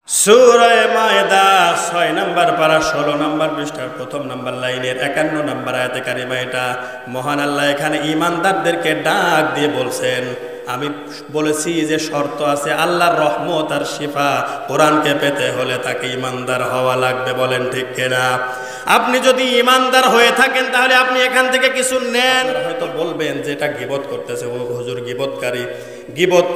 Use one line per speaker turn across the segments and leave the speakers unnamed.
সূরা মায়েদা 6 নম্বর পারা 16 নম্বর পৃষ্ঠার প্রথম নম্বর লাইনের 51 নম্বর আয়াতে কারিমা। এটা মহান আল্লাহ এখানে ঈমানদারদেরকে ডাক দিয়ে বলছেন, আমি বলেছি যে শর্ত আছে, আল্লাহর রহমত আর শিফা কোরআনকে পেতে হলে তাকে ঈমানদার হওয়া লাগবে। বলেন ঠিক কিনা? আপনি যদি ঈমানদার হয়ে থাকেন তাহলে আপনি এখান থেকে কিছু নেন। হয়তো বলবেন যে এটা গীবত করতেছে, ও হুজুর গীবতকারী। গীবত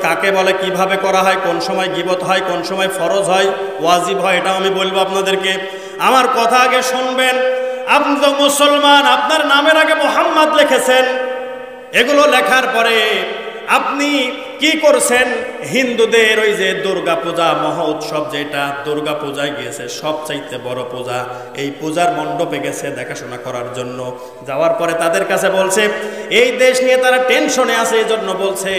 কাকে বলে, কিভাবে করা হয়, কোন সময় গীবত হয়, কোন সময় ফরজ হয়, ওয়াজিব হয়, এটাও আমি বলবো আপনাদেরকে। আমার কথা আগে শুনবেন। আপনি তো মুসলমান, আপনার নামের আগে মুহাম্মদ লিখেছেন। এগুলো লেখার পরে আপনি কি করছেন? হিন্দুদের ওই যে দুর্গা পূজা মহা উৎসব, যেটা দুর্গা পূজায় গিয়েছে, সবচাইতে বড় পূজা, এই পূজার মণ্ডপে গেছে দেখাশোনা করার জন্য। যাওয়ার পরে তাদের কাছে বলছে, এই দেশ নিয়ে তারা টেনশনে আছে, এই জন্য বলছে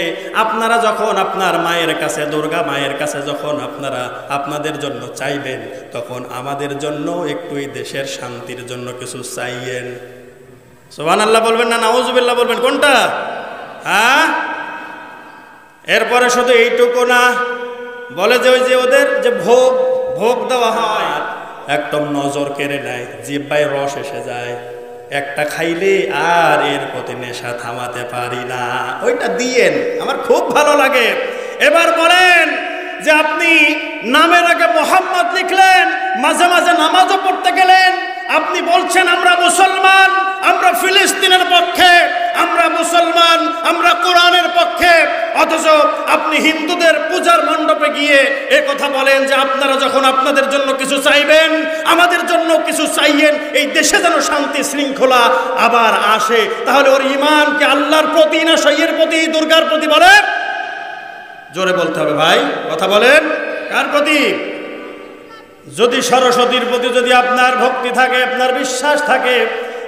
আপনারা যখন আপনার মায়ের কাছে, দুর্গা মায়ের কাছে যখন আপনারা আপনাদের জন্য চাইবেন, তখন আমাদের জন্য একটু এই দেশের শান্তির জন্য কিছু চাইয়েন। সুবহানাল্লাহ বলবেন না নাউজুবিল্লাহ বলবেন? কোনটা? হ্যাঁ? এরপরে শুধু এইটুকু না, বলে যে ওই যে ওদের যে ভোগ দেওয়া হয়, একদম নজর কেড়ে নেয়, জিহ্বায় রস এসে যায়, একটা খাইলে আর এর প্রতি নেশা থামাতে পারি না, ওইটা দিয়েন, আমার খুব ভালো লাগে। এবার বলেন যে আপনি নামের আগে মুহাম্মদ লিখলেন, মাঝে মাঝে নামাজও পড়তে গেলেন, আপনি বলছেন আমরা মুসলমান, আমরা ফিলিস্তিনের পক্ষে, আমরা মুসলমান, আমরা কোরআনের পক্ষে, অথচ আপনি হিন্দুদের পূজার মণ্ডপে গিয়ে এ কথা বলেন যে আপনারা যখন আপনাদের জন্য কিছু চাইবেন, আমাদের জন্য কিছু চাইয়েন, এই দেশে যেন শান্তি শৃঙ্খলা আবার আসে। তাহলে ওর ঈমান কি আল্লাহর প্রতি না শৈয়ের প্রতি, দুর্গার প্রতি? বলেন, জোরে বলতে হবে ভাই, কথা বলেন, কার প্রতি? যদি সরস্বতীর প্রতি যদি আপনার ভক্তি থাকে, আপনার বিশ্বাস থাকে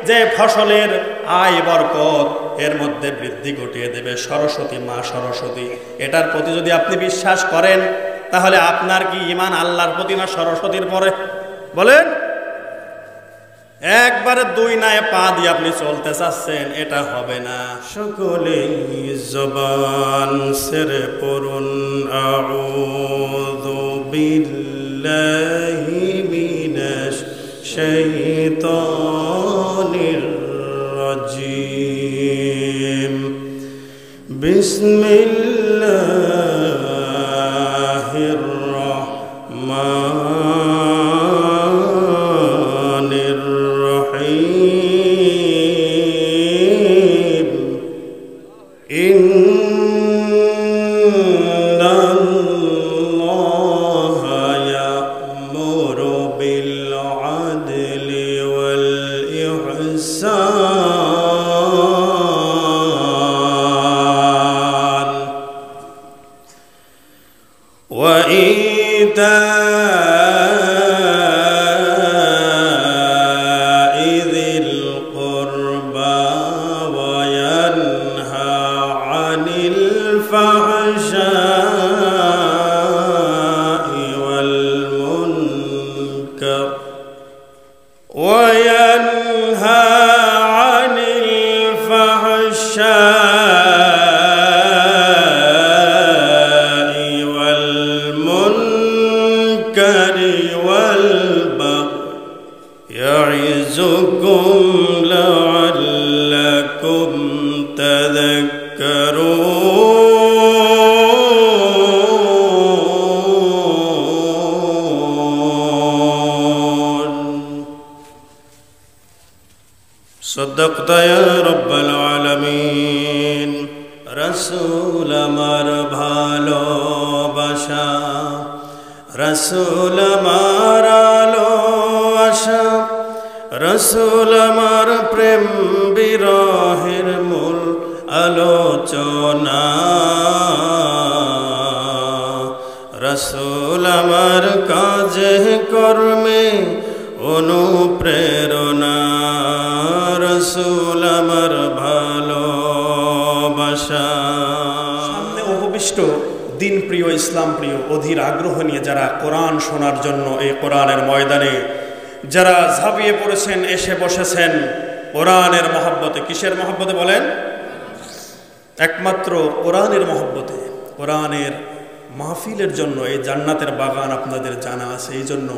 যে ফসলের আয় বরকত এর মধ্যে বৃদ্ধি ঘটিয়ে দেবে সরস্বতী, মা সরস্বতী, এটার প্রতি যদি আপনি বিশ্বাস করেন, তাহলে আপনার কি ঈমান আল্লাহর প্রতি না সরস্বতীর পরে? বলেন। একবারে দুই নায়ে পা দিয়ে আপনি চলতে চাচ্ছেন, এটা হবে না। সকলেই জবান ছেড়ে পড়ুন আউযু বিল্লাহি মিনাশ শাইতানির রাজিম। বিসমিল্লাহির রাহমানির রহিম। ইন্নাল্লাহা ইয়া'মুরু বিল আদলি ওয়াল ইহসান ওয়া ইতা'i যিল কুরবা ওয়া ইয়ানহা আনিল ফাহশা'i ওয়াল মুনকার ওয়া ইয়ানহা আনিল ফাহশা'i ওয়াল মুনকারি ওয়াল বাগই ইয়া'iযুকুম লা'আল্লাকুম তাযাক্কারুন। সাদাকতা ইয়া রাব্বাল আলামিন। রাসূল আমার ভালোবাসা, রাসূল আমার আলো আশা, রাসূল আমার প্রেম বিরহের মূল আলোচনা, রাসূল আমার কাজে কর্মে অনুপ্রেরণা, রাসূল আমার ভালোবাসা। সামনে উপবিষ্ট দিন প্রিয়, ইসলাম প্রিয়, অধীর আগ্রহ নিয়ে যারা কোরআন শোনার জন্য এই কোরআনের ময়দানে যারা ঝাঁপিয়ে পড়েছেন, এসে বসেছেন কোরআনের মহব্বতে। কিসের মহব্বতে বলেন? একমাত্র কোরআনের মহব্বতে, কোরআনের মাহফিলের জন্য এই জান্নাতের বাগান আপনাদের জানা আছে, এই জন্য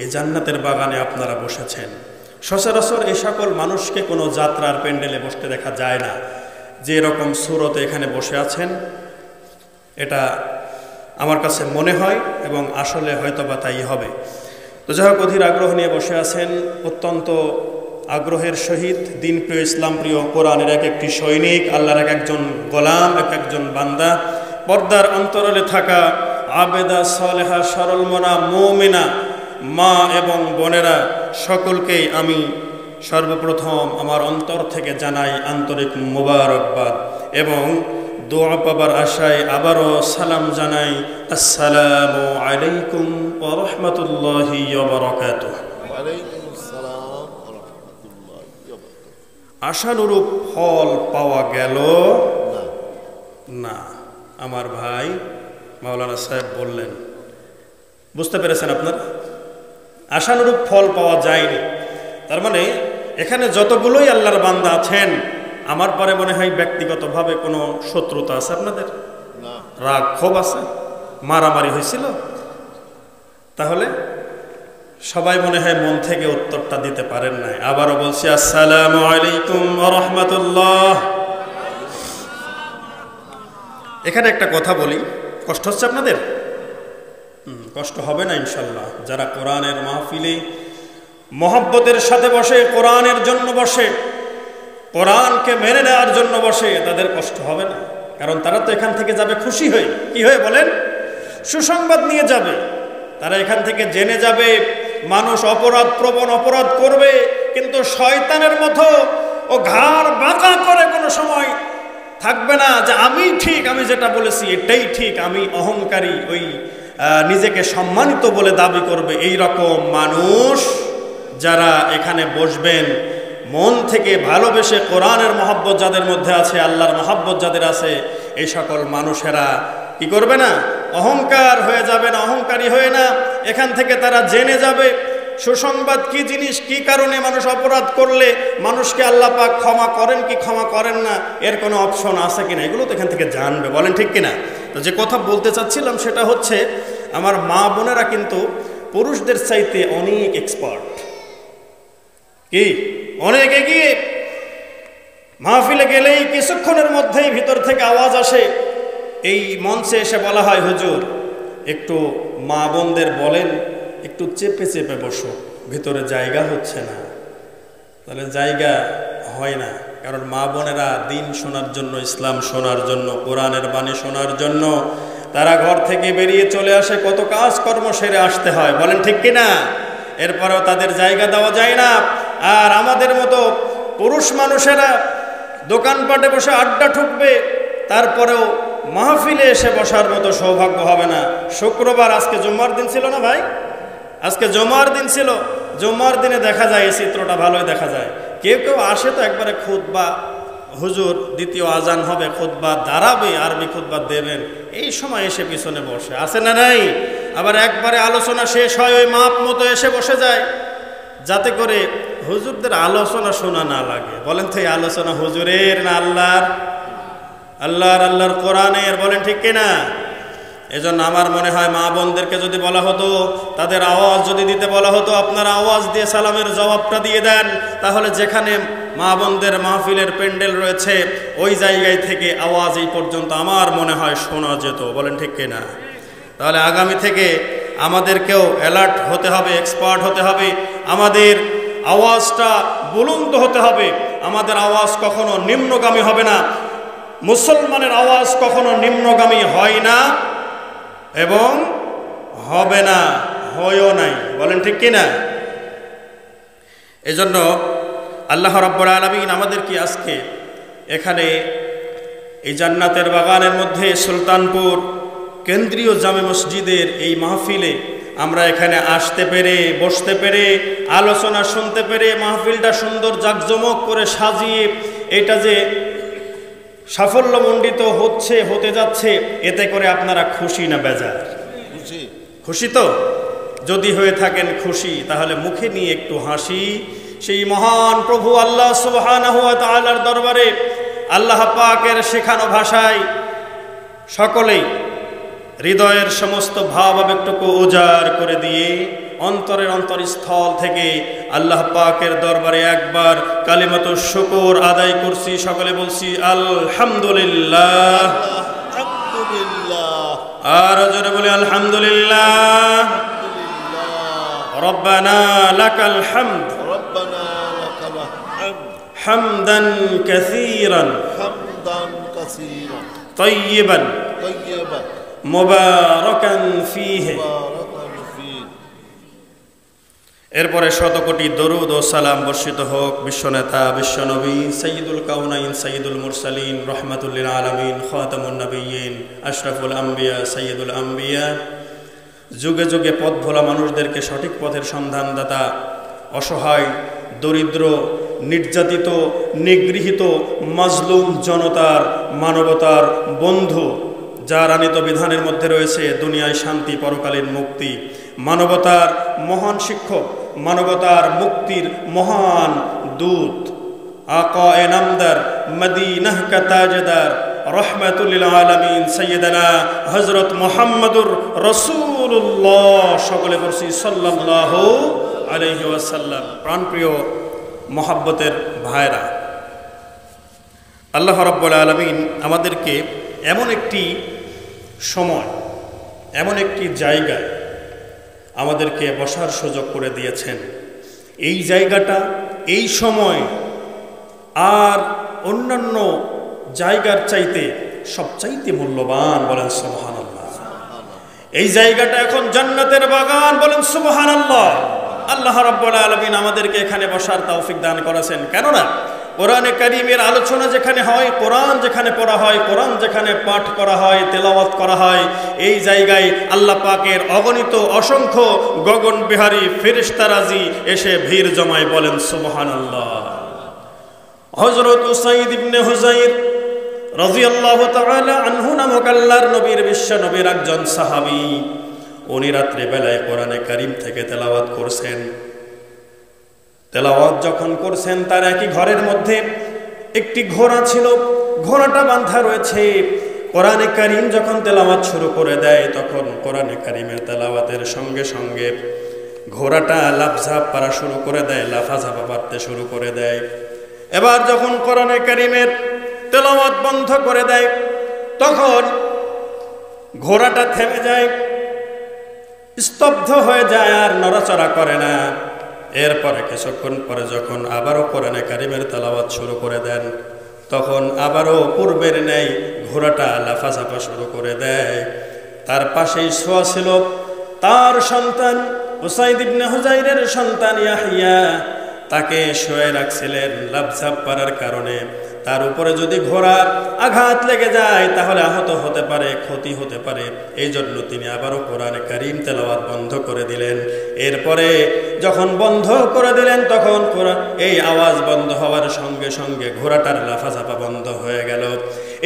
এই জান্নাতের বাগানে আপনারা বসেছেন। সচরাচর এই সকল মানুষকে কোনো যাত্রার প্যান্ডেলে বসতে দেখা যায় না, যে এরকম সুরতে এখানে বসে আছেন, এটা আমার কাছে মনে হয় এবং আসলে হয়তো বা তাই হবে। তো যাই হোক, অধীর আগ্রহ নিয়ে বসে আছেন, অত্যন্ত আগ্রহের সহিত দিনপ্রিয়, ইসলামপ্রিয়, কোরআনের এক একটি সৈনিক, আল্লাহর এক একজন গোলাম, এক একজন বান্দা, পর্দার অন্তরালে থাকা আবেদা, সালেহা, সরল মনা, মুমিনা মা এবং বোনেরা, সকলকেই আমি সর্বপ্রথম আমার অন্তর থেকে জানাই আন্তরিক মোবারকবাদ এবং দোয়া পাবার আশায় আবারও সালাম জানাই। আসসালামু আলাইকুম ওয়া রাহমাতুল্লাহি ওয়া বারাকাতুহু। আশানুরূপ ফল পাওয়া গেল না, আমার ভাই মাওলানা সাহেব বললেন। বুঝতে পেরেছেন আপনারা? আশানুরূপ ফল পাওয়া যায়নি। তার মানে এখানে যতগুলোই আল্লাহর বান্দা আছেন, আমার পরে মনে হয় ব্যক্তিগতভাবে কোনো শত্রুতা আছে আপনাদের? রাগ ক্ষোভ আছে? মারামারি হয়েছিল? তাহলে সবাই মনে হয় মন থেকে উত্তরটা দিতে পারেন নাই। আবারও বলছি, আসসালামু আলাইকুম ওয়া রাহমাতুল্লাহ। এখানে একটা কথা বলি, কষ্ট হচ্ছে আপনাদের? কষ্ট হবে না ইনশাল্লাহ। যারা কোরআনের মাহফিলে মহব্বতের সাথে বসে, কোরআনের জন্য বসে, কোরআনকে মেনে নেওয়ার জন্য বসে, তাদের কষ্ট হবে না। কারণ তারা তো এখান থেকে যাবে খুশি হয়ে। কি হয়ে বলেন? সুসংবাদ নিয়ে যাবে। তারা এখান থেকে জেনে যাবে মানুষ অপরাধ প্রবণ, অপরাধ করবে, কিন্তু শয়তানের মতো ও ঘাড় বাঁকা করে কোনো সময় থাকবে না যে আমি ঠিক, আমি যেটা বলেছি এটাই ঠিক, আমি অহংকারী, ওই নিজেকে সম্মানিত বলে দাবি করবে। এই রকম মানুষ যারা এখানে বসবেন, মন থেকে ভালোবেসে কোরআনের মহব্বত যাদের মধ্যে আছে, আল্লাহর মহব্বত যাদের আছে, এই সকল মানুষেরা কি করবে না? অহংকার হয়ে যাবে না, অহংকারী হয়ে না। এখান থেকে তারা জেনে যাবে সুসংবাদ কি জিনিস, কি কারণে মানুষ অপরাধ করলে মানুষকে আল্লাহ পাক ক্ষমা করেন কি ক্ষমা করেন না, এর কোনো অপশন আছে কিনা, এগুলো তো এখান থেকে জানবে। বলেন ঠিক কিনা? তো যে কথা বলতে চাচ্ছিলাম সেটা হচ্ছে, আমার মা বোনেরা কিন্তু পুরুষদের চাইতে অনেক এক্সপার্ট, কি অনেক এগিয়ে। মাহফিলে গেলেই কিছুক্ষণের মধ্যেই ভিতর থেকে আওয়াজ আসে, এই মঞ্চে এসে বলা হয়, হুজুর একটু মা বোনদের বলেন একটু চেপে চেপে বসো, ভিতরে জায়গা হচ্ছে না। তাহলে জায়গা হয় না, কারণ মা বোনেরা দিন শোনার জন্য, ইসলাম শোনার জন্য, কোরআনের বাণী শোনার জন্য তারা ঘর থেকে বেরিয়ে চলে আসে, কত কাজকর্ম সেরে আসতে হয়। বলেন ঠিক কিনা? এরপরেও তাদের জায়গা দেওয়া যায় না। আর আমাদের মতো পুরুষ মানুষেরা দোকানপাটে বসে আড্ডা ঠুকবে, তারপরেও মাহফিলে এসে বসার মতো সৌভাগ্য হবে না। শুক্রবার, আজকে জুম্মার দিন ছিল না ভাই? আজকে জুম্মার দিন ছিল। জুম্মার দিনে দেখা যায় এই চিত্রটা ভালোই দেখা যায়। কেউ কেউ আসে তো একবারে খুতবা, হুজুর দ্বিতীয় আজান হবে, খুতবা দাঁড়াবে, আরবি খুতবা দেবেন, এই সময় এসে পিছনে বসে, আছে না নাই? আবার একবারে আলোচনা শেষ হয়, ওই মাপ মতো এসে বসে যায়, যাতে করে হুজুরদের আলোচনা শোনা না লাগে। বলেন তো এই আলোচনা হুজুরের না আল্লাহর? আল্লাহর কোরআনের। বলেন ঠিক কিনা? এজন্য আমার মনে হয় মা বোনদেরকে যদি বলা হতো, তাদের আওয়াজ যদি দিতে বলা হতো, আপনারা আওয়াজ দিয়ে সালামের জবাবটা দিয়ে দেন, তাহলে যেখানে মা বোনদের মাহফিলের প্যান্ডেল রয়েছে ওই জায়গায় থেকে আওয়াজ এই পর্যন্ত আমার মনে হয় শোনা যেত। বলেন ঠিক কিনা? তাহলে আগামী থেকে আমাদেরকেও অ্যালার্ট হতে হবে, এক্সপার্ট হতে হবে, আমাদের আওয়াজটা বুলন্দ হতে হবে। আমাদের আওয়াজ কখনো নিম্নগামী হবে না। মুসলমানের আওয়াজ কখনো নিম্নগামী হয় না এবং হবে না, হয়ও নাই। বলেন ঠিক কিনা? এজন্য আল্লাহ রাব্বুল আলামিন আমাদেরকে আজকে এখানে এই জান্নাতের বাগানের মধ্যে সুলতানপুর কেন্দ্রীয় জামে মসজিদের এই মাহফিলে আমরা এখানে আসতে পেরে, বসতে পেরে, আলোচনা শুনতে পেরে, মাহফিলটা সুন্দর জাঁকজমক করে সাজিয়ে এটা যে সাফল্যমণ্ডিত হচ্ছে, হতে যাচ্ছে, এতে করে আপনারা খুশি না বেজার? খুশি। খুশি তো? যদি হয়ে থাকেন খুশি, তাহলে মুখে নিয়ে একটু হাসি। সেই মহান প্রভু আল্লাহ সুবহানাহু ওয়া তাআলার দরবারে আল্লাহ পাকের শেখানো ভাষায় সকলেই হৃদয়ের সমস্ত ভাব আবেগটুকু উজাড় করে দিয়ে অন্তরের অন্তরস্থল থেকে আল্লাহ পাকের দরবারে একবার কালিমাতুশ শুকর আদায় করছি। সকলে বলছি আলহামদুলিল্লাহ। আর জোরে বলি আলহামদুলিল্লাহ। রব্বানা লাকাল হামদ হামদান কাসীরান তাইয়িবান মুবারাকান ফীহি। এরপরে শতকোটি দরুদ ও সালাম বর্ষিত হোক বিশ্বনেতা বিশ্বনবী সাইয়্যিদুল কাউনাইন সাইয়্যিদুল মুরসালিন রাহমাতুল লিল আলামিন খাতামুন নবিয়্যিন আশরাফুল আম্বিয়া সাইয়্যিদুল আম্বিয়া, যুগে যুগে পথ ভোলা মানুষদেরকে সঠিক পথের সন্ধানদাতা, অসহায় দরিদ্র নির্যাতিত নিগৃহীত মাজলুম জনতার মানবতার বন্ধু, যার আনিত বিধানের মধ্যে রয়েছে দুনিয়ায় শান্তি পরকালীন মুক্তি, মানবতার মহান শিক্ষক, মানবতার মুক্তির মহান দূত, আকা এ নামদার মদিনাহ কা তাজদার রহমাতুল লিল আলামিন সাইয়্যিদানা হযরত মুহাম্মদুর রাসূলুল্লাহ। সকলে বলছি সাল্লাল্লাহু আলাইহি ওয়াসাল্লাম। প্রাণপ্রিয় মহাব্বতের ভাইরা, আল্লাহ রাব্বুল আলামিন আমাদেরকে এমন একটি সময়, এমন একটি জায়গায় আমাদেরকে বসার সুযোগ করে দিয়েছেন। এই জায়গাটা, এই সময় আর অন্যান্য জায়গার চাইতে সবচাইতে মূল্যবান। বলেন সুবহানাল্লাহ। এই জায়গাটা এখন জান্নাতের বাগান। বলেন সুবহানাল্লাহ। আল্লাহ রাব্বুল আলামিন আমাদেরকে এখানে বসার তৌফিক দান করেছেন। কেননা কোরআনে কারীমের আলোচনা যেখানে হয়, কোরআন যেখানে পড়া হয়, কোরআন যেখানে পাঠ করা হয়, তেলাওয়াত করা হয়, এই জায়গায় আল্লাহ পাকের অগণিত অসংখ্য গগনবিহারী ফেরেশতারাজি এসে ভিড় জমায়। বলেন সুবহানাল্লাহ। হযরত উসাইদ ইবনে হুযাইর রাদিয়াল্লাহু তাআলা আনহু নামক আল্লাহর নবীর বিশ্ব নবীর একজন সাহাবী, উনি রাত্রে বেলায় কোরআনে কারীম থেকে তেলাওয়াত করছেন। তেলাওয়াত যখন করছেন, তার একই ঘরের মধ্যে একটি ঘোড়া ছিল, ঘোড়াটা বাঁধা রয়েছে। কোরআনে কারীম যখন তেলাওয়াত শুরু করে দেয়, তখন কোরআনে কারীমের তেলাওয়াতের সঙ্গে সঙ্গে ঘোড়াটা লাফঝাপ পারা শুরু করে দেয়, লাফাঝাপা পারতে শুরু করে দেয়। এবার যখন কোরআনে কারীমের তেলাওয়াত বন্ধ করে দেয়, তখন ঘোড়াটা থেমে যায়, স্তব্ধ হয়ে যায়, আর নড়াচড়া করে না। এরপরে কিছুক্ষণ পরে যখন আবারও কোরআনে কারীমের তেলাওয়াত শুরু করে দেন, তখন আবারও পূর্বের ন্যায় ঘোড়াটা লাফাঝাপা শুরু করে দেয়। তার পাশেই শোয়া ছিল তার সন্তান উসাইদ ইবনে হুযাইরের সন্তান ইয়াহইয়া। তাকে শুয়ে রাখছিলেন। লাফঝাপ পারার কারণে তার উপরে যদি ঘোড়ার আঘাত লেগে যায়, তাহলে আহত হতে পারে, ক্ষতি হতে পারে। এই জন্য তিনি আবারও কোরআনে কারীম তেলাওয়াত বন্ধ করে দিলেন। এরপরে যখন বন্ধ করে দিলেন, তখন এই আওয়াজ বন্ধ হওয়ার সঙ্গে সঙ্গে ঘোড়াটার লাফাঝাপা বন্ধ হয়ে গেল।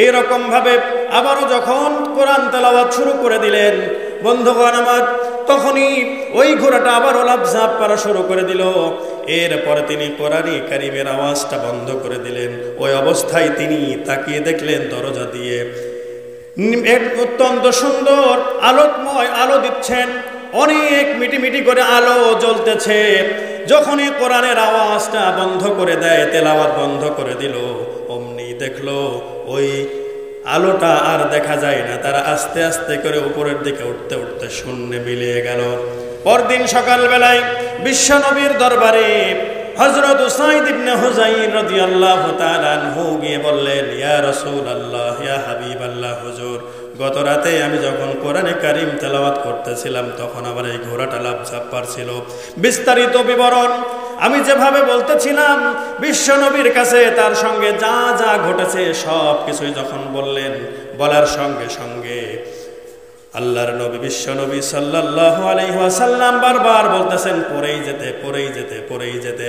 এইরকম ভাবে আবারও যখন কোরআন তেলাওয়াত শুরু করে দিলেন, বন্ধুগণ আমার, তখনই ওই ঘোড়াটা আবারও লাফঝাপ করা শুরু করে দিল। এরপরে তিনি কোরআনে কারীমের আওয়াজটা বন্ধ করে দিলেন। ওই অবস্থায় তিনি তাকিয়ে দেখলেন দরজা দিয়ে এক অত্যন্ত সুন্দর আলোকময় আলো দিচ্ছেন, অনেক মিটিমিটি করে আলো জ্বলতেছে। যখনই কোরআনের আওয়াজটা বন্ধ করে দেয়, তেলাওয়াত বন্ধ করে দিল, অমনি দেখলো ওই আলোটা আর দেখা যায় না। তারা আস্তে আস্তে করে উপরের দিকে উঠতে উঠতে শূন্যে মিলিয়ে গেল। পরদিন সকালবেলায় বিশ্বনবীর দরবারে হযরত উসাইদ ইবনে হুযাইর রাদিয়াল্লাহু তাআলা আনহু গিয়ে বললেন, ইয়া রাসূলুল্লাহ, ইয়া হাবিবাল্লাহ, হুজুর, গত রাতে আমি যখন কোরআনে কারীম তেলাওয়াত করতেছিলাম, তখন আমার এই ঘোড়াটা লাফঝাপ পারছিল। বিস্তারিত বিবরণ আমি যেভাবে বলতেছিলাম বিশ্বনবীর কাছে, তার সঙ্গে যা যা ঘটেছে সব কিছুই যখন বললেন, বলার সঙ্গে সঙ্গে আল্লাহর নবী বিশ্বনবী সাল্লাল্লাহু আলাইহি ওয়াসাল্লাম বারবার বলতেছেন, পড়েই যেতে, পড়েই যেতে, পড়েই যেতে।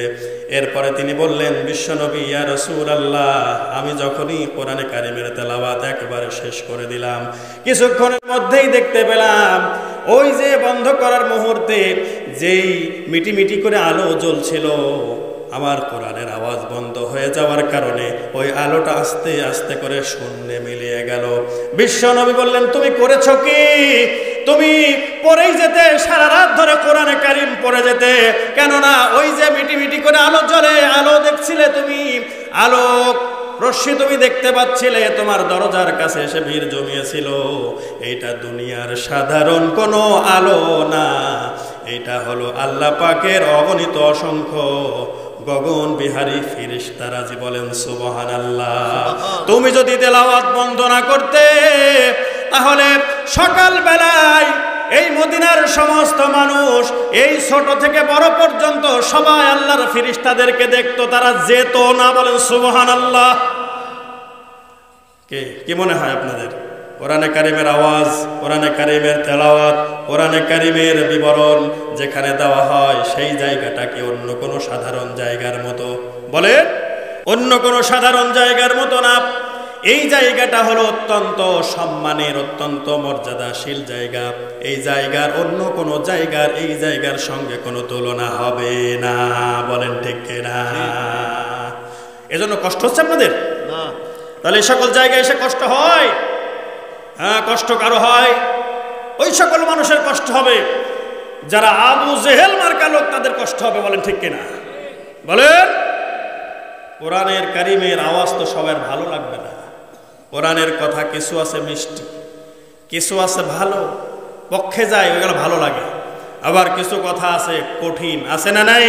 এরপরে তিনি বললেন, বিশ্বনবী, ইয়া রাসূলুল্লাহ, আমি যখনই কোরআনে কারীমের তেলাওয়াত একবারে শেষ করে দিলাম, কিছুক্ষণের মধ্যেই দেখতে পেলাম ওই যে বন্ধ করার মুহূর্তে যেই মিটিমিটি করে আলো জ্বলছিল, আমার কোরআনের আওয়াজ বন্ধ হয়ে যাওয়ার কারণে ওই আলোটা আস্তে আস্তে করে শূন্যে মিলিয়ে গেল। বিশ্বনবী বললেন, তুমি করেছো কি? তুমি পড়েই যেতে, সারা রাত ধরে কোরআনে কারিম পড়ে যেতে, কেননা ওই যে মিটি মিটি করে আলো জ্বলে, আলো দেখছিলে তুমি, আলোক রশ্মি তুমি দেখতে পাচ্ছিলে, তোমার দরজার কাছে এসে ভিড় জমিয়েছিল। এইটা দুনিয়ার সাধারণ কোনো আলো না, এটা হলো আল্লাহ পাকের অগণিত অসংখ্য গগন বিহারী ফেরেশতারাজি। বলেন সুবহানাল্লাহ। তুমি যদি তেলাওয়াত বন্ধ না করতে, তাহলে সকাল বেলায় এই মদিনার সমস্ত মানুষ, এই ছোট থেকে বড় পর্যন্ত সবাই আল্লাহর ফেরেশতাদেরকে দেখতো, তারা যেত না। বলেন সুবহানাল্লাহ। কি মনে হয় আপনাদের? কোরআনে কারিমের আওয়াজ, কোরআনে কারিমের তেলাওয়াত, কোরআনে কারিমের বিবরণ যেখানে দেওয়া হয়, সেই জায়গাটা কি অন্য কোনো সাধারণ জায়গার মতো? বলে অন্য কোনো সাধারণ জায়গার মতো না। এই জায়গাটা হলো অত্যন্ত সম্মানের, অত্যন্ত মর্যাদাশীল জায়গা। এই জায়গার অন্য কোনো জায়গার এই জায়গার সঙ্গে কোনো তুলনা হবে না। বলেন ঠিক কিনা? এজন্য কষ্ট হচ্ছে আপনাদের? না। তাহলে এই সকল জায়গায় এসে কষ্ট হয়? হ্যাঁ, কষ্ট কারো হয়। ওই সকল মানুষের কষ্ট হবে যারা আবু জেহেল মার্কা লোক, তাদের কষ্ট হবে। বলেন ঠিক কিনা? বলেন। কোরআনের কারিমের আওয়াজ তো সবার ভালো লাগবে না। কোরআনের কথা কিছু আছে মিষ্টি, কিছু আছে ভালো, পক্ষে যায় ওইগুলো ভালো লাগে। আবার কিছু কথা আছে কঠিন, আছে না নাই?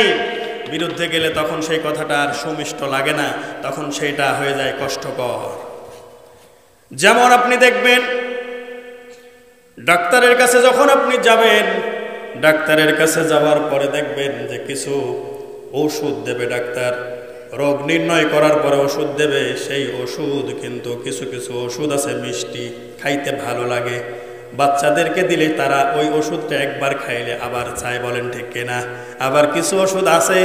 বিরুদ্ধে গেলে তখন সেই কথাটা আর সুমিষ্ট লাগে না, তখন সেইটা হয়ে যায় কষ্টকর। যেমন আপনি দেখবেন, ডাক্তারের কাছে যখন আপনি যাবেন, ডাক্তারের কাছে যাওয়ার পরে দেখবেন যে কিছু ঔষধ দেবে ডাক্তার, রোগ নির্ণয় করার পরে ওষুধ দেবে। সেই ওষুধ কিন্তু কিছু কিছু ওষুধ আছে মিষ্টি, খাইতে ভালো লাগে। বাচ্চাদেরকে দিলে তারা ওই ওষুধটা একবার খাইলে আবার চায়। বলেন ঠিক কিনা? আবার কিছু ওষুধ আছে,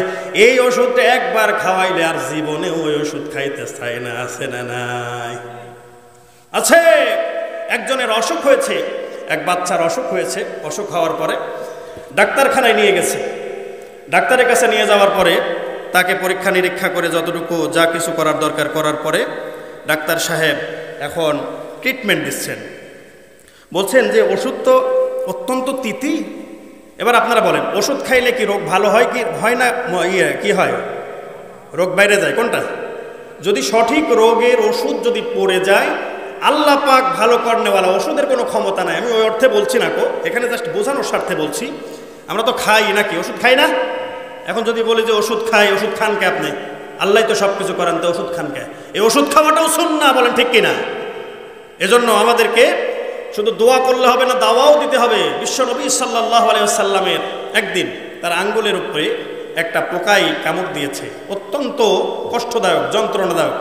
এই ওষুধটা একবার খাওয়াইলে আর জীবনে ওই ওষুধ খাইতে চায় না। আছে না নাই? আছে। একজনের অসুখ হয়েছে, এক বাচ্চার অসুখ হয়েছে। অসুখ হওয়ার পরে ডাক্তারখানায় নিয়ে গেছে। ডাক্তারের কাছে নিয়ে যাওয়ার পরে তাকে পরীক্ষা নিরীক্ষা করে যতটুকু যা কিছু করার দরকার করার পরে ডাক্তার সাহেব এখন ট্রিটমেন্ট দিচ্ছেন। বলছেন যে ওষুধ তো অত্যন্ত তিতি। এবার আপনারা বলেন, ওষুধ খাইলে কি রোগ ভালো হয় কি হয় না? কি হয়? রোগ বাইরে যায়। কোনটা? যদি সঠিক রোগের ওষুধ যদি পড়ে যায়, আল্লাহ পাক ভালো করনেওয়ালা, ওষুধের কোনো ক্ষমতা নাই। আমি ওই অর্থে বলছি না কো, এখানে জাস্ট বোঝানোর স্বার্থে বলছি। আমরা তো খাই নাকি? ওষুধ খাই না? এখন যদি বলি যে ওষুধ খাই, ওষুধ খান কে আপনি? আল্লাহ তো সব কিছু করেন, তো ওষুধ খান কে? এই ওষুধ খাওয়াটাও সুন্নাহ। বলেন ঠিক কিনা? এজন্য আমাদেরকে শুধু দোয়া করলে হবে না, দাওয়াও দিতে হবে। বিশ্বনবী সাল্লাল্লাহু আলাইহি ওয়াসাল্লামের একদিন তার আঙ্গুলের উপরে একটা পোকাই কামড় দিয়েছে, অত্যন্ত কষ্টদায়ক, যন্ত্রণাদায়ক।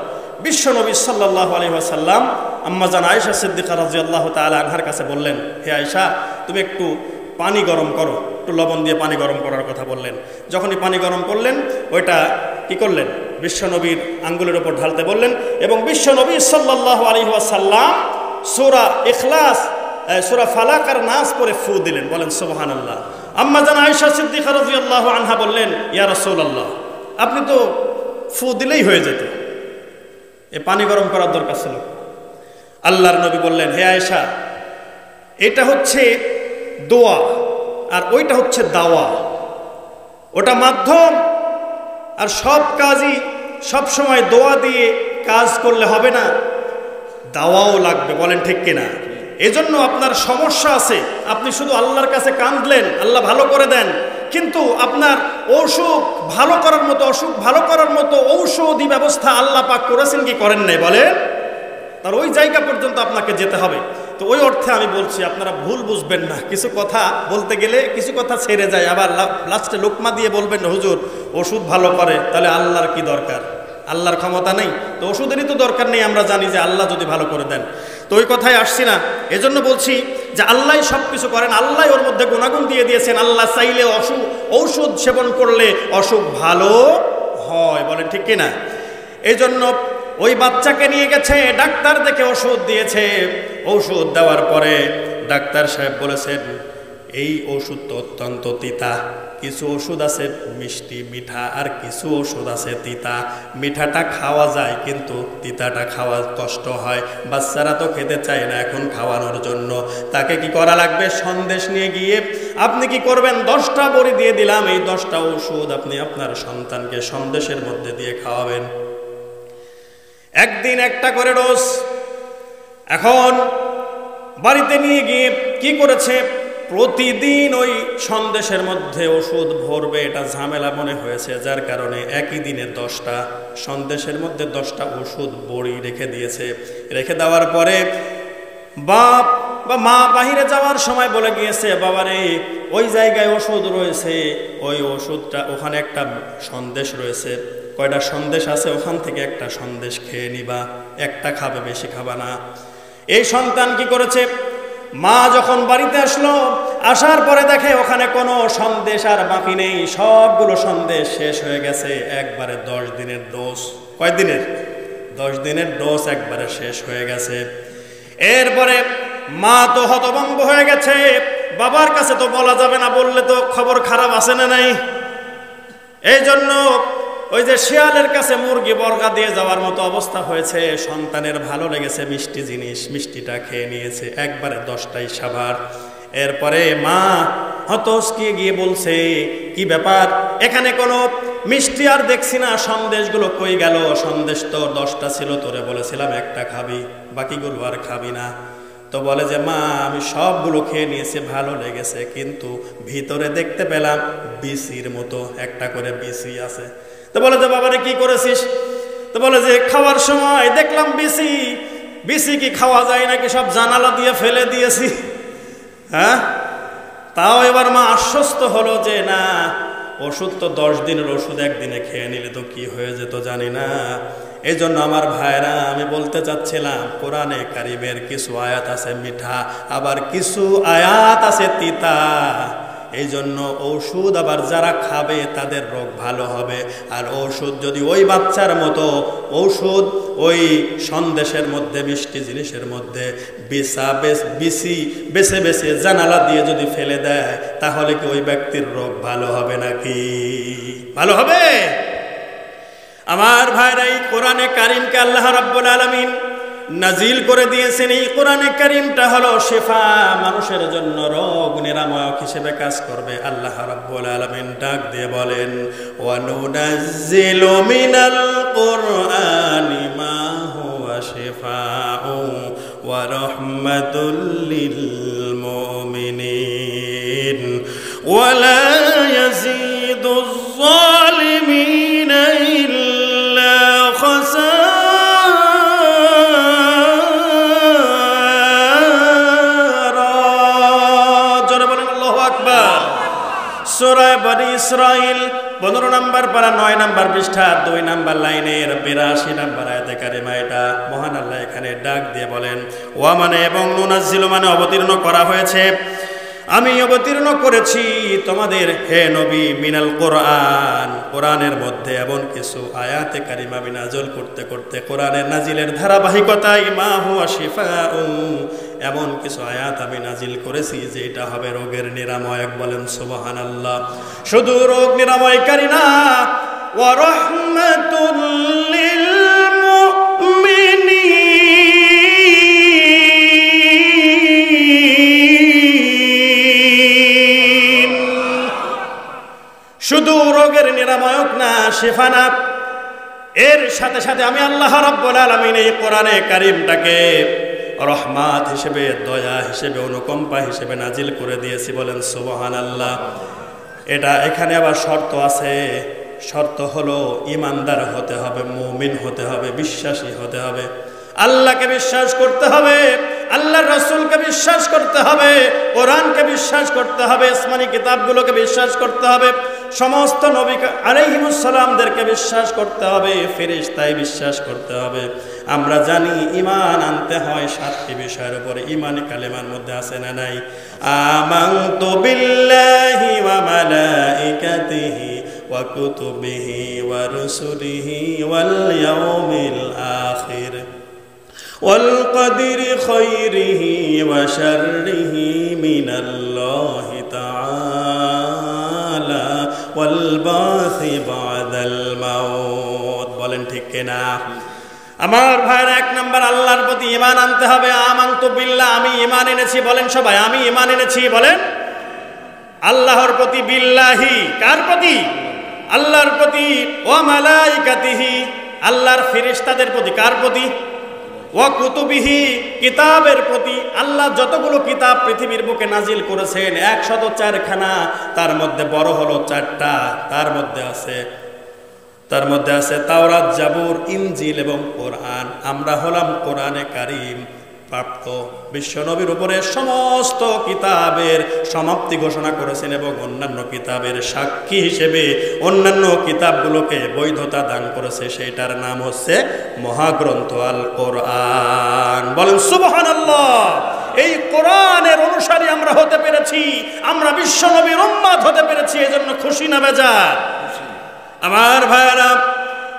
বিশ্বনবী সাল্লাল্লাহু আলাইহি ওয়াসাল্লাম আম্মাজান আয়েশা সিদ্দিকা রাদিয়াল্লাহু তাআলা আনহার কাছে বললেন, হে আয়েশা, তুমি একটু পানি গরম করো, একটু লবণ দিয়ে পানি গরম করার কথা বললেন। যখনই পানি গরম করলেন, ওইটা কি করলেন? বিশ্বনবীর আঙ্গুলের উপর ঢালতে বললেন, এবং বিশ্বনবী সাল্লাল্লাহু আলাইহি ওয়াসাল্লাম সূরা ইখলাস, সূরা ফালাক আর নাস পড়ে ফু দিলেন। বলেন সুবহানাল্লাহ। আম্মাজান আয়েশা সিদ্দিকা রাদিয়াল্লাহু আনহা বললেন, ইয়া রাসূলুল্লাহ, আপনি তো ফু দিলেই হয়ে যেত, এ পানি গরম করার দরকার ছিল। আল্লাহর নবী বললেন, হে আয়েশা, এটা হচ্ছে দোয়া আর ওইটা হচ্ছে দাওয়া। ওটা মাধ্যম, আর সব কাজই সব সময় দোয়া দিয়ে কাজ করলে হবে না, দাওয়াও লাগবে। বলেন ঠিক কিনা? এজন্য আপনার সমস্যা আছে, আপনি শুধু আল্লাহর কাছে কাঁদলেন, আল্লাহ ভালো করে দেন, কিন্তু আপনার অসুখ ভালো করার মতো, অসুখ ভালো করার মতো ঔষধি ব্যবস্থা আল্লাহ পাক করেছেন কি করেন নাই? বলেন। তার ওই জায়গা পর্যন্ত আপনাকে যেতে হবে। তো ওই অর্থে আমি বলছি, আপনারা ভুল বুঝবেন না। কিছু কথা বলতে গেলে কিছু কথা ছেড়ে যায়, আবার লাস্টে লোকমা দিয়ে বলবেন হুজুর ওষুধ ভালো করে, তাহলে আল্লাহর কি দরকার? আল্লাহর ক্ষমতা নেই তো ওষুধেরই তো দরকার নেই। আমরা জানি যে আল্লাহ যদি ভালো করে দেন। তো ওই কথায় আসছি না, এজন্য বলছি যে আল্লাহ সব কিছু করেন, আল্লাহ ওর মধ্যে গুণাগুণ দিয়ে দিয়েছেন। আল্লাহ চাইলে ঔষধ সেবন করলে অসুখ ভালো হয়। বলেন ঠিক কিনা? এই জন্য ওই বাচ্চাকে নিয়ে গেছে, ডাক্তার দেখে ওষুধ দিয়েছে। ঔষধ দেওয়ার পরে ডাক্তার সাহেব বলেছেন, এই ওষুধ তো অত্যন্ত তিতা। কিছু ওষুধ আছে মিষ্টি মিঠা, আর কিছু ওষুধ আছে তিতা। মিঠাটা খাওয়া যায় কিন্তু তিতাটা খাওয়া কষ্ট হয়। বাচ্চারা তো খেতে চায় না এখন খাওয়ানোর জন্য। তাকে কি করা লাগবে? সন্দেশ নিয়ে গিয়ে আপনি কি করবেন? 10টা বড়ি দিয়ে দিলাম, এই 10টা ওষুধ আপনি আপনার সন্তানকে সন্দেশের মধ্যে দিয়ে খাওয়াবেন। একদিন একটা করে ডোজ। এখন বাড়িতে নিয়ে গিয়ে কি করেছে? প্রতিদিন ওই সন্দেশের মধ্যে ওষুধ ভরবে, এটা ঝামেলা মনে হয়েছে, যার কারণে একই দিনে 10টা সন্দেশের মধ্যে 10টা ওষুধ বড়ি রেখে দিয়েছে। রেখে দেওয়ার পরে বাপ বা মা বাহিরে যাওয়ার সময় বলে গিয়েছে, বাবারে ওই জায়গায় ওষুধ রয়েছে, ওই ওষুধটা ওখানে একটা সন্দেশ রয়েছে, কয়টা সন্দেশ আছে ওখান থেকে একটা সন্দেশ খেয়ে নিবা, একটা খাবে, বেশি খাবা না। এই সন্তান কি করেছে? মা যখন বাড়িতে আসলো, আসার পরে দেখে ওখানে কোনো সন্দেশ আর বাকি নেই, সবগুলো সন্দেশ শেষ হয়ে গেছে। একবারে 10 দিনের ডোজ। কয় দিনের? 10 দিনের ডোজ একবারে শেষ হয়ে গেছে। এরপরে মা তো হতভম্ব হয়ে গেছে। বাবার কাছে তো বলা যাবে না, বললে তো খবর খারাপ আছে না নাই। এই জন্য ওই যে শিয়ালের কাছে মুরগি বর্গা দিয়ে যাওয়ার মতো অবস্থা হয়েছে। সন্তানের ভালো লেগেছে মিষ্টি জিনিস, মিষ্টিটা খেয়ে নিয়েছে একবারে 10টাই সাবার। এরপরে মা হতচকিয়ে গিয়ে বলছে, কি ব্যাপার, এখানে কোনো মিষ্টি আর দেখছি না, সন্দেশগুলো কই গেল? সন্দেশ তো 10টা ছিল, তোরে বলেছিলাম একটা খাবি, বাকিগুলো আর খাবি না। তো বলে যে মা আমি সবগুলো খেয়ে নিয়েছি, ভালো লেগেছে, কিন্তু ভিতরে দেখতে পেলাম বিসির মতো একটা করে বিসি আছে। তো বলে যে বাবারে কি করেছিস? তো বলে যে খাওয়ার সময় দেখলাম বিসি। বিসি কি খাওয়া যায় নাকি? সব জানালা দিয়ে ফেলে দিয়েছি। হ্যাঁ, তাও এবার মা আশ্বস্ত হলো যে না, ওষুধ তো 10 দিনের ওষুধ একদিনে খেয়ে নিলে তো কি হয়ে যেত জানি না। এই জন্য আমার ভাইরা আমি বলতে চাচ্ছিলাম, কোরআনে কারিমের কিছু আয়াত আছে মিঠা, আবার কিছু আয়াত আছে তিতা। এই জন্য ঔষধ আবার যারা খাবে তাদের রোগ ভালো হবে। আর ঔষধ যদি ওই বাচ্চার মতো ঔষধ ওই সন্দেশের মধ্যে, মিষ্টি জিনিসের মধ্যে বিসি বেছে বেছে জানালা দিয়ে যদি ফেলে দেয়, তাহলে কি ওই ব্যক্তির রোগ ভালো হবে নাকি? ভালো হবে? আমার ভাইরা, এই কোরআনে কারিমকে আল্লাহ রাব্বুল আলামিন নাজিল করে দিয়েছেন। এই কোরআনে কারিমটা হলো শিফা, মানুষের জন্য রোগ নিরাময়ক হিসেবে কাজ করবে। আল্লাহ রাব্বুল আলামিন ডাক দিয়ে বলেন, ওয়া নুনাজ্জিলু মিনাল কুরআনি মা হুয়া শিফাউ ওয়া রাহমাতুল লিল মুমিনিন ওয়া লা ইয়াজিদুয যালিমিনা ইল্লা খাসারা। সূরা বনী ইসরাইল 15 নম্বর পারা 9 নম্বর পৃষ্ঠা 2 নম্বর লাইনের 82 নম্বর আয়াতে কারিমা। এটা মহান আল্লাহ এখানে ডাক দিয়ে বলেন, ওয়া মানে এবং নুনাজ্জিলু মানে অবতীর্ণ করা হয়েছে, আমি অবতীর্ণ করেছি তোমাদের হে নবী মিনাল কোরআন, কোরআনের মধ্যে এমন কিছু আয়াতে কারিমা আমি নাযিল করতে করতে কোরআনের নাজিলের ধারাবাহিকতায় মা হুয়া শিফাউ, এমন কিছু আয়াত আমি নাজিল করেছি যে এটা হবে রোগের নিরাময়ক। বলেন সুবহানাল্লাহ। শুধু রোগ নিরাময়কারী না, ওয়া রাহমাতুল লিল মুমিনিন। শুধু রোগের নিরাময়ক না, শিফা না, এর সাথে সাথে আমি আল্লাহ রাব্বুল আলামিন এই কোরআনে কারিমটাকে রহমাত হিসেবে, দয়া হিসেবে, অনুকম্পা হিসেবে নাজিল করে দিয়েছি। বলেন সুবহানাল্লাহ। এটা এখানে আবার শর্ত আছে। শর্ত হলো ইমানদার হতে হবে, মুমিন হতে হবে, বিশ্বাসী হতে হবে, আল্লাহকে বিশ্বাস করতে হবে, আল্লাহর রাসূলকে বিশ্বাস করতে হবে, কোরআনকে বিশ্বাস করতে হবে, আসমানি কিতাবগুলোকে বিশ্বাস করতে হবে, সমস্ত নবী আলাইহিমুস সালামদেরকে বিশ্বাস করতে হবে, ফেরেশতায় বিশ্বাস করতে হবে। আমরা জানি ঈমান আনতে হয় 7টি বিষয়ের উপরে। ঈমানে কালেমার মধ্যে আছে না নাই? আমানতু বিল্লাহি ওয়া মালাইকাতিহি ওয়া কুতুবিহি ওয়া রুসুলিহি ওয়াল ইয়াউমিল আখির ওয়াল কদরি খায়রিহি ওয়া শাররিহি মিনাল্লাহি ওয়াল বাসি বাদাল মাউত। বলেন ঠিক কিনা? আমার ভাইরা, এক নাম্বার আল্লাহর প্রতি ঈমান আনতে হবে। আমানতু বিল্লাহ, আমি ঈমান এনেছি। বলেন সবাই, আমি ঈমান এনেছি। বলেন আল্লাহর প্রতি, বিল্লাহি কার প্রতি? আল্লাহর প্রতি। ওয়া মালাইকাতিহি, আল্লাহর ফেরেশতাদের প্রতি। কার প্রতি? ওয়া কুতুবিহি, কিতাবের প্রতি। আল্লাহ যতগুলো কিতাব পৃথিবীর বুকে নাজিল করেছেন 104 খানা, তার মধ্যে বড় হলো 4টা। তার মধ্যে আছে তাওরাত, জাবুর, ইনজিল এবং কোরআন। আমরা হলাম কোরআনে কারীম প্রাপ্ত। বিশ্বনবীর উপরে সমস্ত কিতাবের সমাপ্তি ঘোষণা করেছেন এবং অন্যান্য কিতাবের সাক্ষী হিসেবে অন্যান্য কিতাবগুলোকে বৈধতা দান করেছে। সেটার নাম হচ্ছে মহাগ্রন্থ আল কোরআন। বলেন সুবহানাল্লাহ। এই কোরআনের অনুসারী আমরা হতে পেরেছি, আমরা বিশ্বনবীর উম্মত হতে পেরেছি। এজন্য খুশি না বেজার? আমার ভাইরা,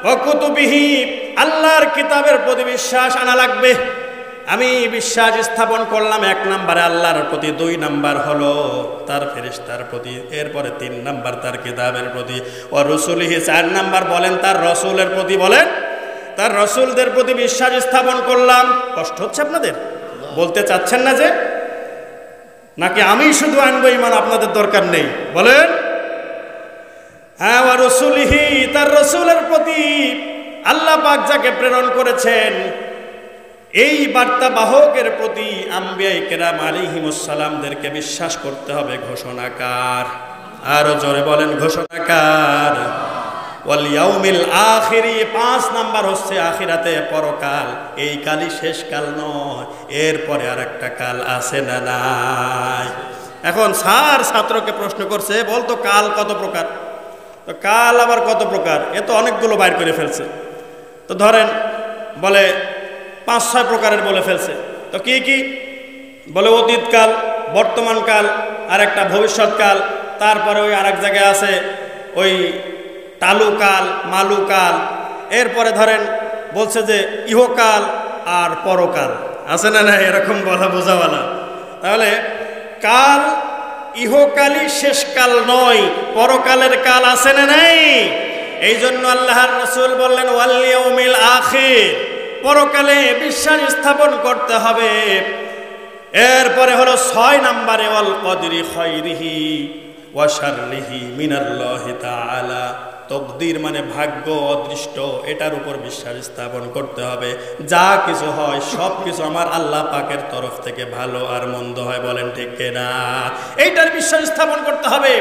ওয়া কুতুবিহি, আল্লাহর কিতাবের প্রতি বিশ্বাস আনা লাগবে। আমি বিশ্বাস স্থাপন করলাম 1 নম্বরে আল্লাহর প্রতি, 2 নাম্বার হলো তার ফেরেশতার প্রতি, এরপরে 3 নাম্বার তার কিতাবের প্রতি, ও রসুলিহি 4 নাম্বার বলেন তার রসুলের প্রতি। বলেন তার রসুলদের প্রতি বিশ্বাস স্থাপন করলাম। কষ্ট হচ্ছে আপনাদের? বলতে চাচ্ছেন না যে? নাকি আমি শুধু আনবো ঈমান, আপনাদের দরকার নেই? বলেন হ্যাঁ। ওয়া রসুলিহি, তার রসুলের প্রতি, আল্লাহ পাক যাকে প্রেরণ করেছেন এই বার্তা বাহকের প্রতি, আম্বিয়ায়ে কেরাম আলাইহিমুস সালামদেরকে বিশ্বাস করতে হবে। ঘোষণাকার, আরো জোরে বলেন ঘোষণাকার। ওয়াল ইয়াউমিল আখিরি, 5 নাম্বার হচ্ছে আখিরাতে, পরকাল। এই কালই শেষ কাল নয়, এরপরে আরেকটা কাল আছে না নাই? এখন স্যার ছাত্রকে প্রশ্ন করছে, বলতো কাল কত প্রকার? তো কাল আবার কত প্রকার? এ তো অনেকগুলো বাইর করে ফেলছে। তো ধরেন বলে 5-6 প্রকারের বলে ফেলছে। তো কি কি বলে? অতীতকাল, বর্তমানকাল, আর একটা ভবিষ্যৎকাল। তারপরে ওই আরেক জায়গায় আছে ওই টালুকাল, মালুকাল। এরপরে ধরেন বলছে যে ইহকাল আর পরকাল। আছে না? না, এরকম বলা বোঝাওয়ালা। তাহলে কাল ইহকালই শেষকাল নয়, পরকালের কাল আছে না নাই? এই জন্য আল্লাহর রাসূল বললেন ওয়াল ইয়াউমিল আখির, পরকালে বিশ্বাস স্থাপন করতে হবে। এরপরে হলো 6 নম্বরে ওয়াল কদরি খায়রিহি ওয়া শাররিহি মিনাল্লাহি তাআলা, তকদির মানে ভাগ্য, অদৃষ্ট, এটার উপর বিশ্বাস স্থাপন করতে হবে। যা কিছু হয় সব কিছু আমার আল্লাহ পাকের তরফ থেকে ভালো আর মন্দ হয়। বলেন ঠিক কিনা? এইটার বিশ্বাস স্থাপন করতে হবে।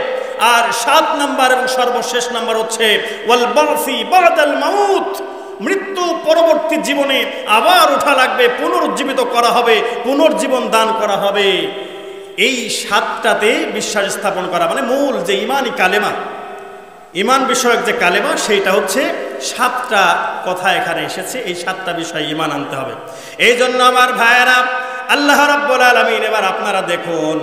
আর 7 নাম্বার এবং সর্বশেষ নাম্বার হচ্ছে ওয়াল বাসি বাদাল মাউত, মৃত্যু পরবর্তী জীবনে আবার ওঠা লাগবে, পুনরুজ্জীবিত করা হবে, পুনর্জীবন দান করা হবে। এই 7টাতে বিশ্বাস স্থাপন করা মানে মূল যে ইমানি কালেমা, ইমান বিষয়ক যে কালেমা, সেইটা হচ্ছে 7টা কথা এখানে এসেছে। এই 7টা বিষয় ইমান আনতে হবে। এই জন্য আমার ভাইয়েরা, আল্লাহ রাব্বুল আলামিন, এবার আপনারা দেখুন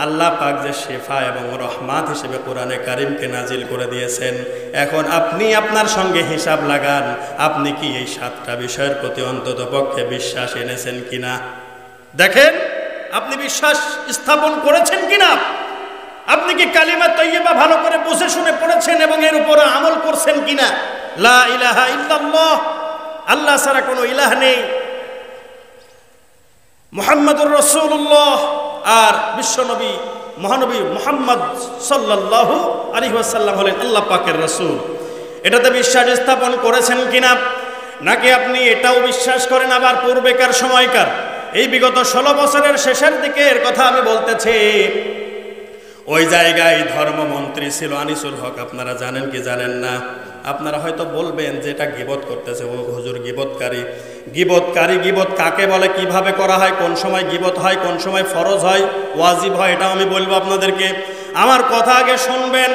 আল্লাহ পাক যে শেফা এবং রহমাত হিসেবে কোরআনে কারিমকে নাজিল করে দিয়েছেন। এখন আপনি আপনার সঙ্গে হিসাব লাগান, আপনি কি এই 7টা বিষয়ের প্রতি অন্তত পক্ষে বিশ্বাস এনেছেন কিনা? দেখেন আপনি বিশ্বাস স্থাপন করেছেন কিনা। আপনি কি কালিমা তাইয়্যিবা ভালো করে বুঝে শুনে পড়েছেন এবং এর উপর আমল করছেন কিনা? লা ইলাহা ইল্লাল্লাহ, আল্লাহ ছাড়া কোনো ইলাহ নেই, মুহাম্মাদুর রাসূলুল্লাহ, আর বিশ্বনবী মহানবী মুহাম্মদ সাল্লাল্লাহু আলাইহি ওয়াসাল্লাম হলেন আল্লাহ পাকের রাসূল। এটাতে বিশ্বাস স্থাপন করেছেন কিনা? নাকি আপনি এটাও বিশ্বাস করেন আবার পূর্বেকার সময়কার, এই বিগত 16 বছরের শেষের দিকের কথা আমি বলতেছি, ওই জায়গায় ধর্মমন্ত্রী ছিল আনিসুল হক। আপনারা জানেন কি জানেন না? আপনারা হয়তো বলবেন যে এটা গীবত করতেছে, ও হুজুর গীবতকারী। গীবত কাকে বলে, কিভাবে করা হয়, কোন সময় গীবত হয়, কোন সময় ফরজ হয়, ওয়াজিব হয়, এটাও আমি বলবো আপনাদেরকে। আমার কথা আগে শুনবেন।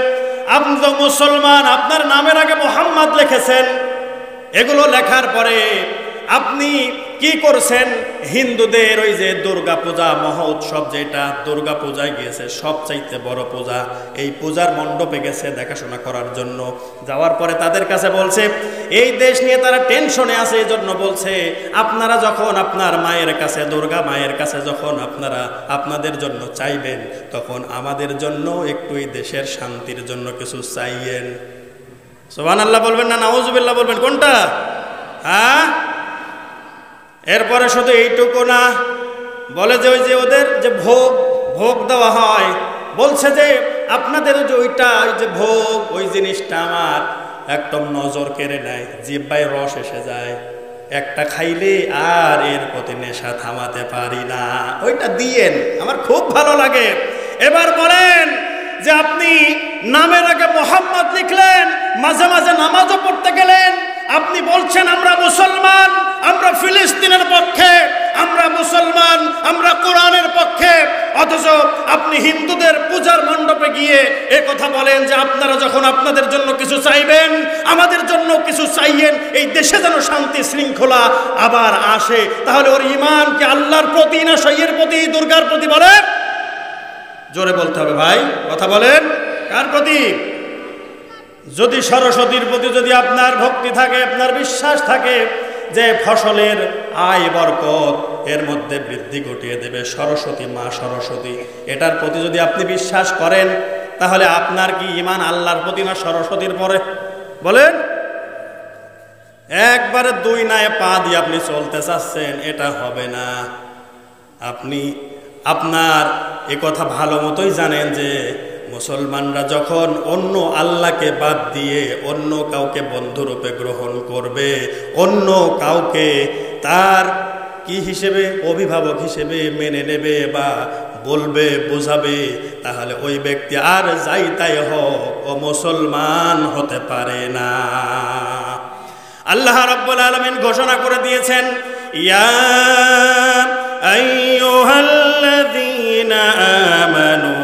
আপনি তো মুসলমান, আপনার নামের আগে মোহাম্মদ লিখেছেন। এগুলো লেখার পরে আপনি কি করছেন? হিন্দুদের ওই যে দুর্গা পূজা মহা উৎসব, যেটা দুর্গা পূজায় গিয়েছে সবচাইতে বড় পূজা, এই পূজার মণ্ডপে গেছে দেখাশোনা করার জন্য। যাওয়ার পরে তাদের কাছে বলছে, এই দেশ নিয়ে তারা টেনশনে আছে, এই জন্য বলছে আপনারা যখন আপনার মায়ের কাছে, দুর্গা মায়ের কাছে যখন আপনারা আপনাদের জন্য চাইবেন, তখন আমাদের জন্য একটু এই দেশের শান্তির জন্য কিছু চাইয়েন। সুবহানাল্লাহ বলবেন না নাউজুবিল্লাহ বলবেন? কোনটা? হ্যাঁ। এরপরে শুধু এইটুকু না, বলে যে ওই যে ওদের যে ভোগ দেওয়া হয়, বলছে যে আপনাদের যে ওইটা, ওই যে ভোগ, ওই জিনিসটা আমার একদম নজর কেড়ে নেয়, জিহ্বায় রস এসে যায়, একটা খাইলে আর এর প্রতি নেশা থামাতে পারি না, ওইটা দিয়েন, আমার খুব ভালো লাগে। এবার বলেন যে আপনি নামের আগে মোহাম্মদ লিখলেন, মাঝে মাঝে নামাজও পড়তে গেলেন, আপনি বলছেন আমরা মুসলমান, আমরা ফিলিস্তিনের পক্ষে, আমরা মুসলমান, আমরা কোরআনের পক্ষে, অথচ আপনি হিন্দুদের পূজার মণ্ডপে গিয়ে এ কথা বলেন যে আপনারা যখন আপনাদের জন্য কিছু চাইবেন, আমাদের জন্য কিছু চাইয়েন, এই দেশে যেন শান্তি শৃঙ্খলা আবার আসে। তাহলে ওর ঈমান কি আল্লাহর প্রতি না শৈয়ের প্রতি, দুর্গার প্রতি? বলে জোরে বলতে হবে ভাই, কথা বলেন, কার প্রতি? যদি সরস্বতীর প্রতি যদি আপনার ভক্তি থাকে, আপনার বিশ্বাস থাকে যে ফসলের আয় বরকত এর মধ্যে বৃদ্ধি ঘটিয়ে দেবে সরস্বতী, মা সরস্বতী, এটার প্রতি যদি আপনি বিশ্বাস করেন, তাহলে আপনার কি ঈমান আল্লাহর প্রতি না সরস্বতীর পরে? বলেন। একবারে দুই নায়ে পা দিয়ে আপনি চলতে চাচ্ছেন, এটা হবে না। আপনি আপনার এ কথা ভালো মতোই জানেন যে মুসলমানরা যখন অন্য আল্লাহকে বাদ দিয়ে অন্য কাউকে বন্ধুরূপে গ্রহণ করবে, অন্য কাউকে তার কি হিসেবে, অভিভাবক হিসেবে মেনে নেবে বা বলবে, বোঝাবে, তাহলে ওই ব্যক্তি আর যাই তাই হোক ও মুসলমান হতে পারে না। আল্লাহ রাব্বুল আলামিন ঘোষণা করে দিয়েছেন, ইয়া আইয়ুহাল্লাযীনা আমানু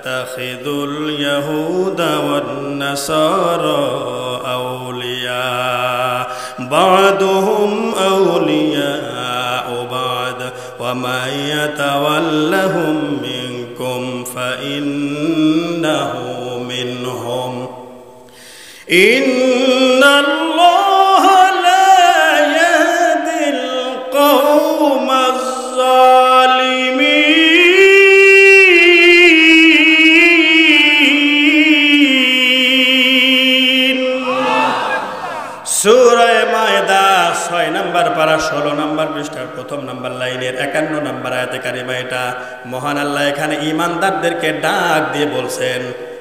اتخذوا اليهود والنصارى أولياء بعضهم أولياء بعض ومن يتولهم منكم فإنه منهم إن الله لا يهدي القوم الظالمين। সূরা মায়েদা 6 নম্বর পারা 16 নম্বর পৃষ্ঠার প্রথম নম্বর লাইনের 51 নম্বর আয়াতে কারিমা এটা। মহান আল্লাহ এখানে ঈমানদারদেরকে ডাক দিয়ে বলছেন,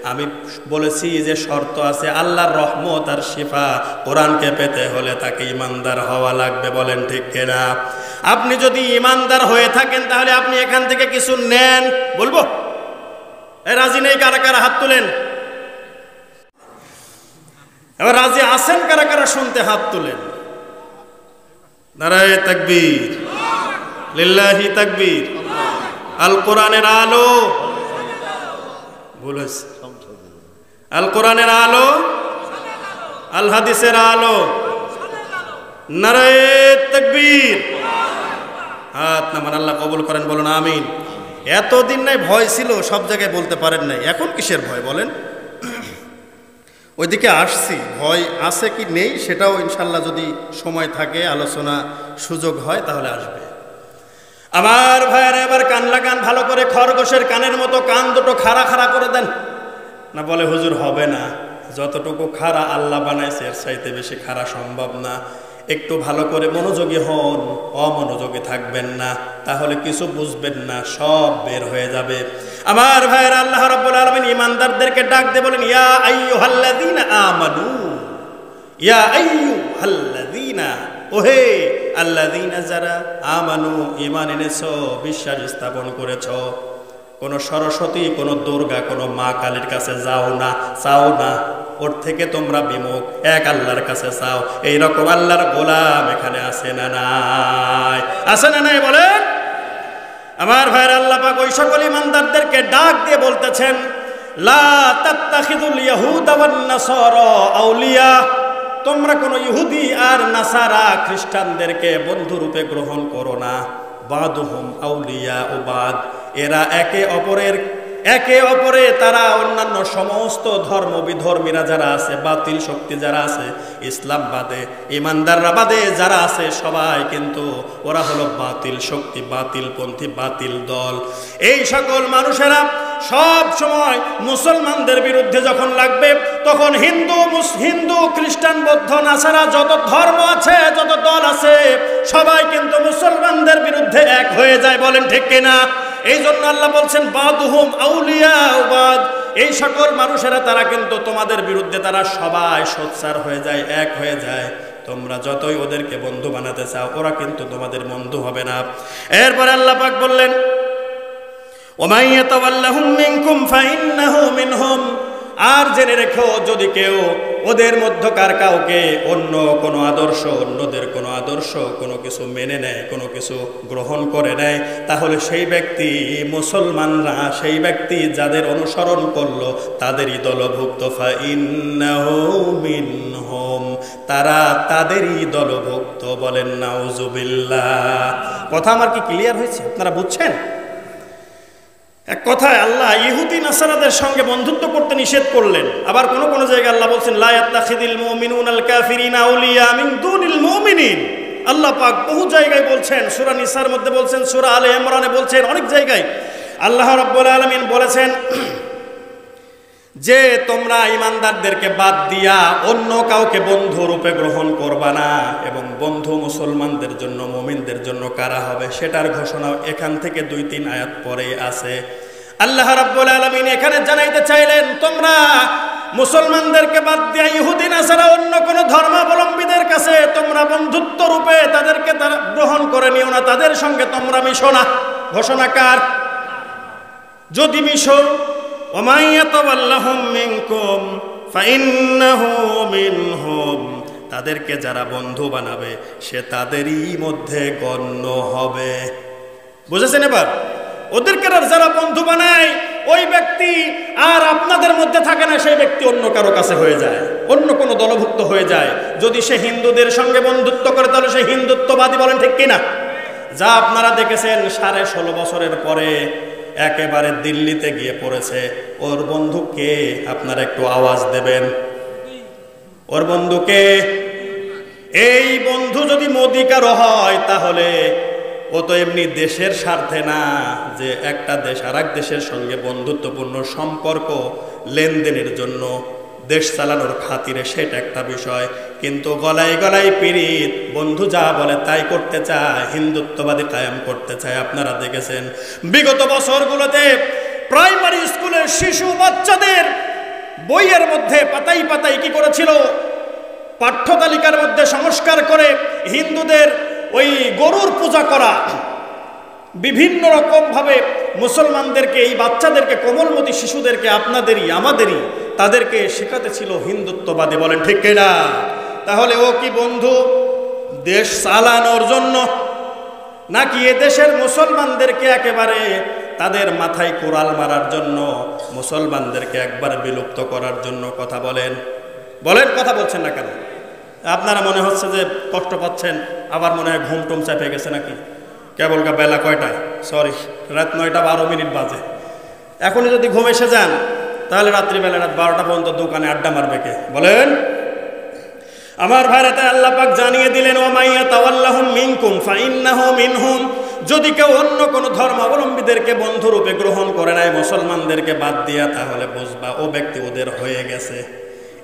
আমি বলেছি যে শর্ত আছে, আল্লাহর রহমত আর শিফা কোরআনকে পেতে হলে তাকে ঈমানদার হওয়া লাগবে। বলেন ঠিক কিনা? আপনি যদি ঈমানদার হয়ে থাকেন তাহলে আপনি এখান থেকে কিছু নেন। বলবো রাজি নেই কারা কারা? হাত তুলেন। এবার রাজি আছেন কারা কারা? শুনতে হাত তুলেন। নারায়ে তাকবীর, লিল্লাহি তাকবীর। আল কোরআনের আলো, বলেছে আল কোরআনের আলো, আল হাদিসের আলো। নারায়ে তাকবীর। হাত নামান, আল্লাহ কবুল করেন, বলুন আমিন। এতদিন নাই ভয় ছিল, সব জায়গায় বলতে পারেন নাই, এখন কিসের ভয় বলেন? ওইদিকে আসছি, ভয় আছে কি নেই সেটাও ইনশাল্লাহ যদি সময় থাকে, আলোচনা সুযোগ হয় তাহলে আসবে। আমার ভাইয়েরা এবার কান লাগান ভালো করে, খরগোশের কানের মতো কান দুটো খাড়া খাড়া করে দেন। না বলে হুজুর হবে না, যতটুকু খাড়া আল্লাহ বানাইছে এর চাইতে বেশি খাড়া সম্ভব না। একটু ভালো করে মনোযোগী হন, অমনোযোগী থাকবেন না, তাহলে কিছু বুঝবেন না, সব বের হয়ে যাবে। আমার ভাইয়েরা, আল্লাহ রাব্বুল আলামিন ঈমানদারদেরকে ডাক দিয়ে বলেন, ইয়া আইয়ুহাল্লাযীনা আমানু, ইয়া আইয়ুহাল্লাযীনা, ওহে আল্লাযীনা যারা আমানু, ঈমান এনেছো, বিশ্বাস স্থাপন করেছো। কোন সরস্বতী, কোন দুর্গা, কোন মা কালীর কাছে যাও না, চাও না, ওর থেকে তোমরা বিমুখ, এক আল্লাহর কাছে চাও। এইরকম আল্লাহর গোলাম এখানে আছে না নাই? আছে না নাই বলেন? আমার ভাইয়ের, আল্লাহ পাক ওই সকল ঈমানদারদেরকে ডাক দিয়ে বলতেছেন, লা তাত্তাখিযুল ইয়াহুদা ওয়ান নাসারা আউলিয়া। তোমরা কোনো ইহুদি আর নাসারা খ্রিস্টানদেরকে বন্ধুরূপে গ্রহণ করো না। বাদুহুম আউলিয়া ও বাদ, এরা একে অপরে তারা অন্যান্য সমস্ত ধর্ম বিধর্মীরা যারা আছে, বাতিল শক্তি যারা আছে, ইসলাম বাদে ইমানদাররা বাদে যারা আছে, সবাই কিন্তু ওরা হলো বাতিল শক্তি, বাতিল পন্থী, বাতিল দল। এই সকল মানুষেরা সব সময় মুসলমানদের বিরুদ্ধে যখন লাগবে, তখন হিন্দু খ্রিস্টান বৌদ্ধ নাসারা যত ধর্ম আছে, যত দল আছে, সবাই কিন্তু মুসলমানদের বিরুদ্ধে এক হয়ে যায়। বলেন ঠিক কিনা? এই জন্য আল্লাহ বলছেন বাদুহুম আউলিয়া বাদ, এই সকল মানুষেরা তারা কিন্তু তোমাদের বিরুদ্ধে তারা সবাই সোচ্চার হয়ে যায়, এক হয়ে যায়। তোমরা যতই ওদেরকে বন্ধু বানাতে চাও, ওরা কিন্তু তোমাদের বন্ধু হবে না। এরপরে আল্লাহ পাক বললেন ওমান ইয়াতাওয়াল্লাহুম মিনকুম ফাইন্নাহু মিনহুম, আর জেনে রেখো যদি কেউ ওদের মধ্যকার কাউকে অন্য কোনো আদর্শ, অন্যদের কোনো আদর্শ, কোনো কিছু মেনে নেয়, কোনো কিছু গ্রহণ করে নেয়, তাহলে সেই ব্যক্তি মুসলমানরা, সেই ব্যক্তি যাদের অনুসরণ করলো তাদেরই দলভুক্ত। ফাইন্নাহু মিনহুম, তারা তাদেরই দলভুক্ত। বলেন নাউজুবিল্লাহ। কথা আমার কি ক্লিয়ার হয়েছে? আপনারা বুঝছেন? এক কথায় আল্লাহ ইহুদি নাসারাদের সঙ্গে বন্ধুত্ব করতে নিষেধ করলেন। আবার কোন কোন জায়গায় আল্লাহ বলছেন লা ইয়াত্তাখিদিল মুমিনুনাল কাফিরিনা আউলিয়া মিন দুনিল মুমিনিন। আল্লাহ পাক বহু জায়গায় বলছেন, সূরা নিসার মধ্যে বলছেন, সূরা আলে ইমরানে বলছেন, অনেক জায়গায় আল্লাহ রাব্বুল আলামিন বলেছেন যে তোমরা ইমানদারদেরকে বাদ দিয়া অন্য কাউকে বন্ধু রূপে গ্রহণ করবা না, এবং বন্ধু মুসলমানদের জন্য, মুমিনদের জন্য কারা হবে সেটার ঘোষণা এখান থেকে 2-3 আয়াত পরেই আছে। আল্লাহ রাব্বুল আলামিন এখানে জানাইতে চাইলেন তোমরা মুসলমানদেরকে বাদ দিয়া ইহুদি নাসারা অন্য কোন ধর্মাবলম্বীদের কাছে তোমরা বন্ধুত্ব রূপে তাদেরকে তারা গ্রহণ করে নিও না, তাদের সঙ্গে তোমরা মিশো না। ঘোষণা কার? যদি মিশো ওমান ইয়াতাওয়াল্লাহুম মিনকুম ফাইন্নাহু মিনহুম, তাদেরকে যারা বন্ধু বানাবে সে তাদেরই মধ্যে গণ্য হবে। বুঝেছেন? এবার ওদেরকে যারা বন্ধু বানায় ওই ব্যক্তি আর আপনাদের মধ্যে থাকে না, সেই ব্যক্তি অন্য কারো কাছে হয়ে যায়, অন্য কোনো দলভুক্ত হয়ে যায়। যদি সে হিন্দুদের সঙ্গে বন্ধুত্ব করে তাহলে সে হিন্দুত্ববাদী। বলেন ঠিক কিনা? যা আপনারা দেখেছেন 16.5 বছরের পরে একেবারে দিল্লিতে গিয়ে পড়েছে, ওর বন্ধুকে আপনারা একটু আওয়াজ দেবেন। ওর বন্ধুকে, এই বন্ধু যদি মোদি কারো হয় তাহলে ও তো এমনি দেশের স্বার্থে না যে একটা দেশ আর এক দেশের সঙ্গে বন্ধুত্বপূর্ণ সম্পর্ক লেনদেনের জন্য, দেশ চালানোর খাতিরে, সেটা একটা বিষয়। কিন্তু গলায় গলায় পীড়িত, বন্ধু যা বলে তাই করতে চায়, হিন্দুত্ববাদী কায়েম করতে চায়। আপনারা দেখেছেন বিগত বছরগুলোতে প্রাইমারি স্কুলের শিশু বাচ্চাদের বইয়ের মধ্যে পাতাই পাতাই কি করেছিল, পাঠ্য তালিকার মধ্যে সংস্কার করে হিন্দুদের ওই গরুর পূজা করা, বিভিন্ন রকম ভাবে মুসলমানদেরকে, এই বাচ্চাদেরকে, কোমলমতি শিশুদেরকে, আপনাদেরই আমাদেরই, তাদেরকে শেখাতে ছিল হিন্দুত্ববাদী। বলেন ঠিক কিনা? তাহলে ও কি বন্ধু দেশ চালানোর জন্য, নাকি এ দেশের মুসলমানদেরকে একেবারে তাদের মাথায় কোরাল মারার জন্য, মুসলমানদেরকে একবারে বিলুপ্ত করার জন্য? কথা বলেন, বলেন, কথা বলছেন না কেন? আপনারা মনে হচ্ছে যে কষ্ট পাচ্ছেন, আবার মনে হয় ঘুম টুম চাপে গেছে নাকি? কেবল বেলা কয়টা? সরি, রাত 9:12 বাজে। এখনই যদি ঘুম এসে যান তাহলে রাত্রিবেলা রাত 12টা পর্যন্ত দোকানে আড্ডা মারবে কে? বলেন। আমার ভাইরাতে আল্লাহ পাক জানিয়ে দিলেন ওমান ইয়াতাওয়াল্লাহুম মিনকুম ফাইন্নাহু মিনহুম, যদি কেউ অন্য কোনো ধর্মাবলম্বীদেরকে বন্ধুরূপে গ্রহণ করে নাই, মুসলমানদেরকে বাদ দিয়া, তাহলে বুঝবা ও ব্যক্তি ওদের হয়ে গেছে।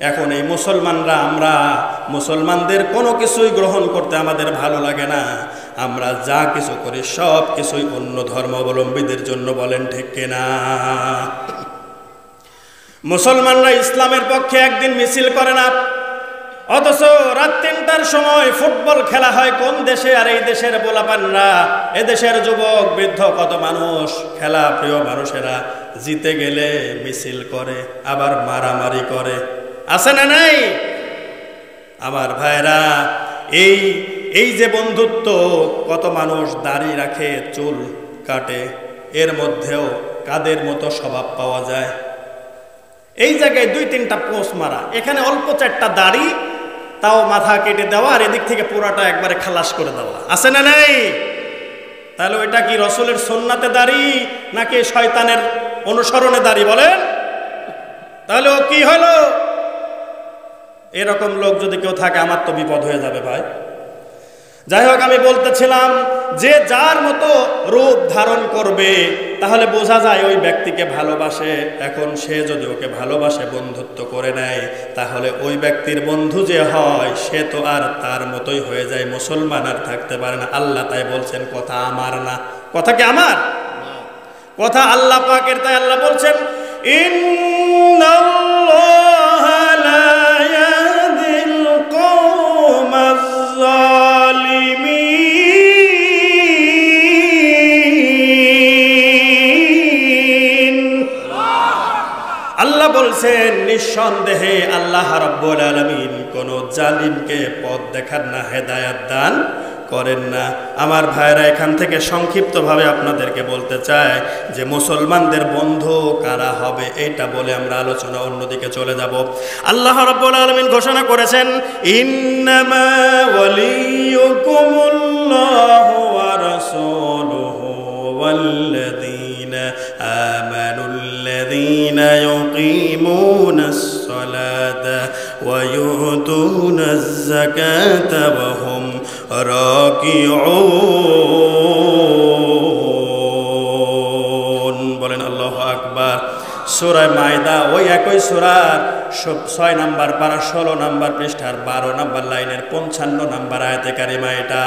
এখন এই মুসলমানরা, আমরা মুসলমানদের কোনো কিছুই গ্রহণ করতে আমাদের ভালো লাগে না, আমরা যা কিছু করি সব কিছুই অন্য ধর্মাবলম্বীদের জন্য। বলেন ঠিক কিনা? মুসলমানরা ইসলামের পক্ষে একদিন মিছিল করে না, অথচ রাত 3টার সময় ফুটবল খেলা হয় কোন দেশে, আর এই দেশের পোলাপানরা, এদেশের যুবক বৃদ্ধ কত মানুষ, খেলা প্রিয় মানুষেরা জিতে গেলে মিছিল করে, আবার মারামারি করে। আছে না নাই? আমার ভাইরা, এই যে বন্ধুত্ব, কত মানুষ দাড়ি রাখে, চুল কাটে, এর মধ্যেও কাদের মতো স্বভাব পাওয়া যায়। এই জায়গায় 2-3টা পোস্ট মারা, এখানে অল্প 4টা দাড়ি, তাও মাথা কেটে দেওয়া আর এদিক থেকে পুরাটা একবারে খালাস করে দেওয়া, আছে না নেই? তাহলে ওইটা কি রসুলের সুন্নাতে দাড়ি নাকি শয়তানের অনুসরণে দাড়ি বলেন? তাহলে ও কি হলো? এরকম লোক যদি কেউ থাকে আমার তো বিপদ হয়ে যাবে ভাই। যাই হোক, আমি বলতেছিলাম যে যার মতো রূপ ধারণ করবে তাহলে বোঝা যায় ওই ব্যক্তিকে ভালোবাসে। এখন সে যদি ওকে ভালোবাসে, বন্ধুত্ব করে নেয়, তাহলে ওই ব্যক্তির বন্ধু যে হয় সে তো আর তার মতোই হয়ে যায়, মুসলমান আর থাকতে পারে না। আল্লাহ তাই বলছেন কথা আমার না। কথা কি আমার? কথা আল্লাহ পাকের। তাই আল্লাহ বলছেন ইন্নাল্লাহা লা ইয়াহদিল কওমাজ জালিমিন। আল্লাহ বলছেন নিঃসন্দেহে আল্লাহ রাব্বুল আলামিন কোন জালিমকে পথ দেখান না, হেদায়েত দান করেন না। আমার ভাইরা, এখান থেকে সংক্ষিপ্তভাবে আপনাদেরকে বলতে চাই যে মুসলমানদের বন্ধু কারা হবে, এটা বলে আমরা আলোচনা অন্যদিকে চলে যাব। আল্লাহ রাব্বুল আলামিন ঘোষণা করেছেন ইন্নামা ওয়ালিয়ুকুমুল্লাহু ওয়া রাসূলুহু ওয়াল্লাযীনা আমানুল্লাযীনা ইউকিমুনাস সালাতা ওয়া ইউতুনাজ যাকাতা ওয়া হুম রাকিউন। বলেন আল্লাহু আকবার। সূরা মায়দা, ওই একই সূরার 6 নম্বর পারা 16 নম্বর পৃষ্ঠার 12 নম্বর লাইনের 55 নম্বর আয়াতে কারিমা এটা।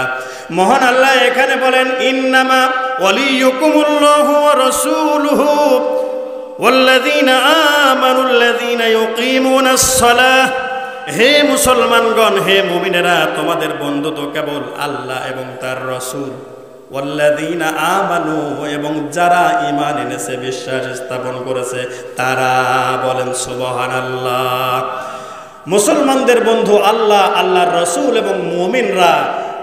মহান আল্লাহ এখানে বলেন ইন্নামা ওয়ালিয়ুকুমুল্লাহু ওয়া রাসূলুহু ওয়াল্লাযীনা আমানুল্লাযীনা ইউকিমুনাস সালাহ। হে মুসলমানগণ, হে মুমিনেরা, তোমাদের বন্ধু তো কেবল আল্লাহ এবং তার রাসূল। ওয়াল্লাযীনা আমানু, এবং যারা ঈমান এনেছে, বিশ্বাস স্থাপন করেছে তারা। বলেন সুবহানাল্লাহ। মুসলমানদের বন্ধু আল্লাহ, আল্লাহর রাসূল এবং মুমিনরা।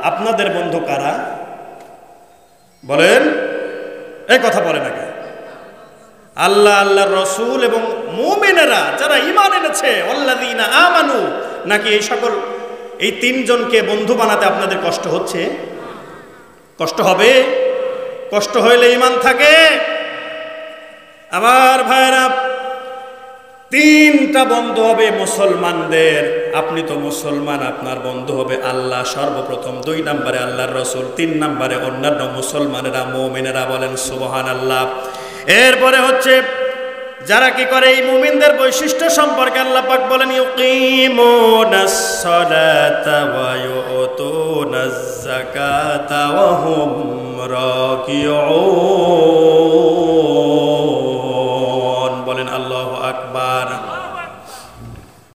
আপনাদের বন্ধু কারা বলেন? এই কথা বলেন আগে। আল্লাহ, আল্লাহর রাসূল এবং মুমিনেরা যারা ঈমান এনেছে। ওয়াল্লাযীনা আমানু, নাকি এই সকল এই তিনজনকে বন্ধু বানাতে আপনাদের কষ্ট হচ্ছে? কষ্ট হবে? কষ্ট হইলে ঈমান থাকে? আমার ভাইরা, তিনটা বন্ধু হবে মুসলমানদের। আপনি তো মুসলমান, আপনার বন্ধু হবে আল্লাহ সর্বপ্রথম, 2 নম্বরে আল্লাহর রাসূল, 3 নম্বরে অন্যান্য মুসলমানেরা, মুমিনেরা। বলেন সুবহানাল্লাহ। এরপরে হচ্ছে যারা কি করে, এই মুমিনদের বৈশিষ্ট্য সম্পর্কে আল্লাহ পাক বলেন ইউকিমুনাস সালাতা ওয়া ইউতুনাজ যাকাতা ওয়া হুম রাকিউন।